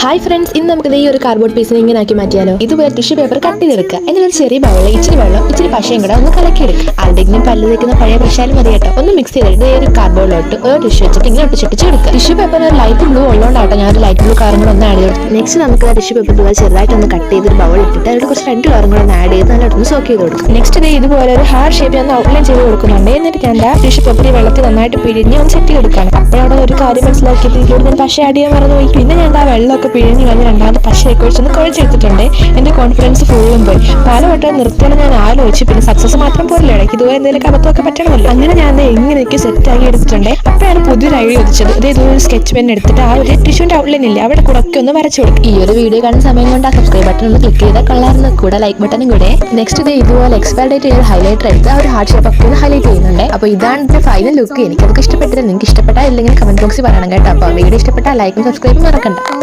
Hi friends, ഇന്ന് നമുക്ക് ഈ ഒരു കാർഡ്ബോർഡ് പീസിനെ ഇങ്ങനെ ആക്കി മാറ്റിയാലോ. ഇതുപോലെ ടിഷ്യൂ പേപ്പർ കട്ട് ചെയ്തെടുക്കുക. എന്നിട്ട് ഒരു ചെറിയ ബൗളിൽ ഇച്ചിരി വെള്ളം ഇച്ചിരി പശയും കൂടെ ഒന്ന് കലക്കിയെടുക്കുക. ആരുടെങ്കിലും പല്ല് തേക്കുന്ന പഴയ ബ്രഷാലും മതി കേട്ടോ. ഒന്ന് മിക്സ് ചെയ്തിട്ട് ഒരു കാർഡ്ബോർഡിലോട്ട് ഒരു ടിഷ്യൂ വെച്ചിട്ട് ഇങ്ങനെ ഒട്ടിച്ചൊട്ടിച്ച് എടുക്കുക. ടിഷ്യൂ പേപ്പറിന് ഒരു ലൈറ്റ് ബ്ലൂ ഉള്ളതുകൊണ്ടാട്ടോ ഞാൻ ഒരു ലൈറ്റ് ബ്ലൂ കളറും കൂടെ ഒന്ന് ആഡ് ചെയ്തു. നെക്സ്റ്റ് നമുക്ക് ടിഷ്യൂ പേപ്പർ ഇതുപോലെ ചെറുതായിട്ട് ഒന്ന് കട്ട് ചെയ്ത് ഒരു ബൗൾ ഇട്ടിട്ട് അതിൽ കുറച്ച് റെഡ് കളറും കൂടെ ഒന്ന് ആഡ് ചെയ്ത് നല്ലോട്ടൊന്ന് സോക്ക് ചെയ്ത് കൊടുക്കും. നെക്സ്റ്റ് ഇതുപോലെ ഒരു ഹാർഡ് ഷേപ്പ് ഒന്ന് ഔട്ട്ലൈൻ ചെയ്ത് കൊടുക്കുന്നുണ്ട്. എന്നിട്ട് ഞാൻ ടിഷ്യൂ പേപ്പർ വെള്ളത്തിൽ നന്നായിട്ട് പിഴിഞ്ഞ് ഒന്ന് സെറ്റ് ചെയ്തെടുക്കുകയാണ്. അപ്പോഴവിടെ ഒരു കാര്യം മനസ്സിലാക്കിയിട്ട് ഇതിലൂടെ ഞാൻ പശ ആഡ് ചെയ്യാൻ മറന്നുപോയി. പിന്നെ ഞാൻ വെള്ളമൊക്കെ പിഴിഞ്ഞ് കളഞ്ഞ് രണ്ടാമത് പശയൊക്കെ ഒഴിച്ചൊന്ന് കുഴച്ചെടുത്തിട്ടുണ്ട്. എന്റെ കോൺഫിഡൻസ് ഫുള്ളും പോയി. പലവട്ടം നിർത്തിയാലും ഞാൻ ആലോചിച്ചു. പിന്നെ സക്സസ് മാത്രം പോരില്ല, ഇടയ്ക്ക് ഇതുപോലെ എന്തെങ്കിലും അബദ്ധമൊക്കെ പറ്റണമല്ലോ. അങ്ങനെ ഞാൻ എങ്ങനെയൊക്കെ സെറ്റ് ആക്കി എടുത്തിട്ടുണ്ട്. അപ്പോഴാണ് പുതിയൊരു ഐഡിയ ഉദിച്ചത്. ഇതൊരു സ്കെച്ച് പെൻ എടുത്തിട്ട് ആ ഒരു ടിഷ്യൂന്റെ ഔട്ട്ലൈൻ ഇല്ലേ അവിടെ കൂടെ ഒക്കെ ഒന്ന് വരച്ചു കൊടുക്കും. ഈ ഒരു വീഡിയോ കാണുന്ന സമയം കൊണ്ട് ആ സബ്സ്ക്രൈബ് ബട്ടൺ ഒന്ന് ക്ലിക്ക് ചെയ്താൽ കൊള്ളായിരുന്നു. കൂടെ ലൈക്ക് ബട്ടണും കൂടെ. നെക്സ്റ്റ് ഇതുപോലെ എക്സ്പയർ ഡേറ്റ് ചെയ്ത് ഹൈലൈറ്റർ എടുത്ത് ആ ഒരു ഹാർഡ് ഷേപ്പ് ഒക്കെ ഒന്ന് ഹൈലൈറ്റ് ചെയ്യുന്നുണ്ട്. അപ്പോൾ ഇതാണ് ഇതിന്റെ ഫൈനൽ ലുക്ക്. എനിക്കതൊക്കെ ഇഷ്ടപ്പെട്ടില്ല. നിങ്ങൾക്ക് ഇഷ്ടപ്പെട്ടാൽ ഇല്ലെങ്കിൽ കമന്റ് ബോക്സിൽ പറയണം കേട്ടോ. അപ്പോൾ വീഡിയോ ഇഷ്ടപ്പെട്ടാൽ ലൈക്കും സബ്സ്ക്രൈബും മറക്കണ്ട.